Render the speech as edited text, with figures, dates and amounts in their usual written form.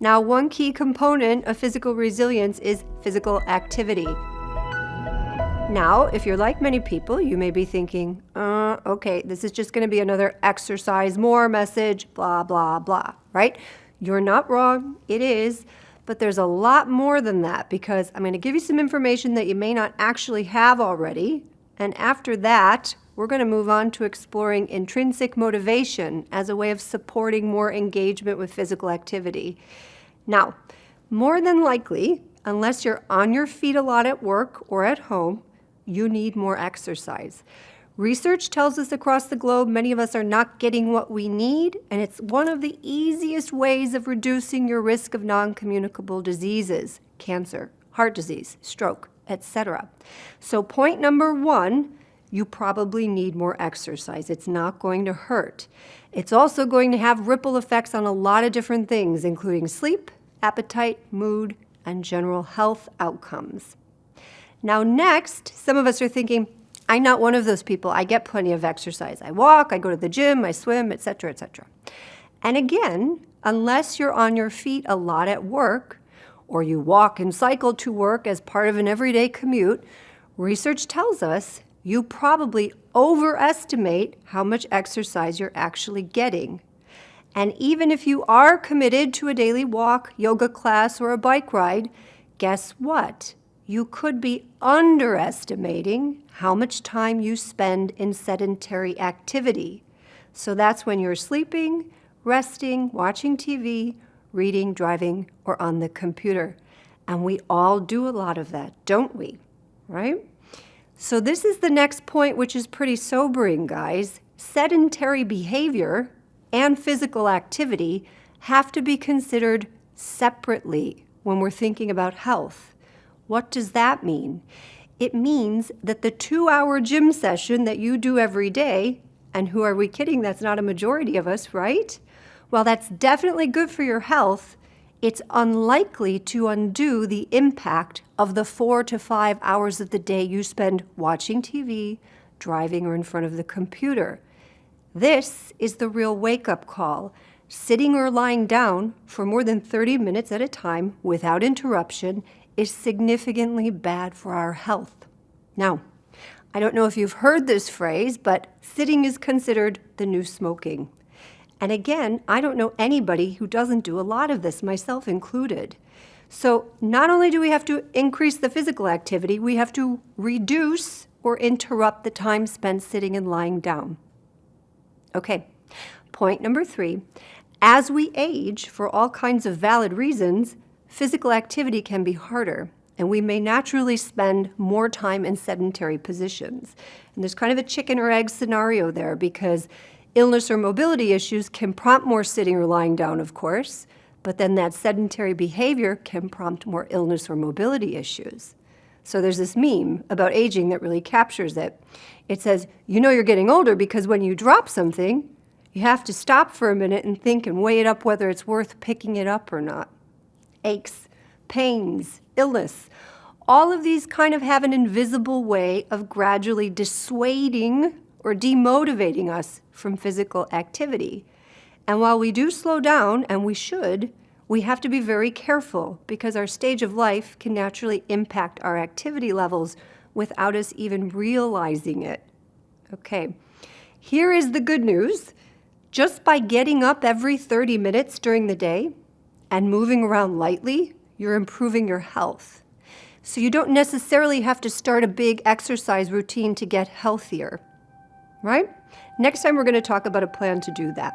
Now, one key component of physical resilience is physical activity. Now, if you're like many people, you may be thinking, okay, this is just going to be another exercise more message, blah, blah, blah, right? You're not wrong. It is. But there's a lot more than that, because I'm going to give you some information that you may not actually have already. And after that, we're going to move on to exploring intrinsic motivation as a way of supporting more engagement with physical activity. Now, more than likely, unless you're on your feet a lot at work or at home, you need more exercise. Research tells us across the globe many of us are not getting what we need, and it's one of the easiest ways of reducing your risk of non-communicable diseases, cancer, heart disease, stroke, etc. So point number 1, you probably need more exercise. It's not going to hurt. It's also going to have ripple effects on a lot of different things, including sleep, appetite, mood, and general health outcomes. Now next, some of us are thinking, I'm not one of those people. I get plenty of exercise. I walk, I go to the gym, I swim, etc., etc. And again, unless you're on your feet a lot at work, or you walk and cycle to work as part of an everyday commute, research tells us you probably overestimate how much exercise you're actually getting. And even if you are committed to a daily walk, yoga class, or a bike ride, guess what? You could be underestimating how much time you spend in sedentary activity. So that's when you're sleeping, resting, watching TV, reading, driving, or on the computer. And we all do a lot of that, don't we? Right? So this is the next point, which is pretty sobering, guys. Sedentary behavior and physical activity have to be considered separately when we're thinking about health. What does that mean? It means that the 2-hour gym session that you do every day, and who are we kidding? That's not a majority of us, right? While that's definitely good for your health, it's unlikely to undo the impact of the 4 to 5 hours of the day you spend watching TV, driving, or in front of the computer. This is the real wake-up call. Sitting or lying down for more than 30 minutes at a time without interruption is significantly bad for our health. Now, I don't know if you've heard this phrase, but sitting is considered the new smoking. And again, I don't know anybody who doesn't do a lot of this, myself included. So not only do we have to increase the physical activity, we have to reduce or interrupt the time spent sitting and lying down. Okay, point number 3, as we age, for all kinds of valid reasons, physical activity can be harder, and we may naturally spend more time in sedentary positions. And there's kind of a chicken or egg scenario there, because illness or mobility issues can prompt more sitting or lying down, of course, but then that sedentary behavior can prompt more illness or mobility issues. So there's this meme about aging that really captures it. It says, you know you're getting older because when you drop something, you have to stop for a minute and think and weigh it up whether it's worth picking it up or not. Aches, pains, illness, all of these kind of have an invisible way of gradually dissuading or demotivating us from physical activity. And while we do slow down, and we should, we have to be very careful because our stage of life can naturally impact our activity levels without us even realizing it. Okay, here is the good news. Just by getting up every 30 minutes during the day and moving around lightly, you're improving your health. So you don't necessarily have to start a big exercise routine to get healthier, right? Next time we're going to talk about a plan to do that.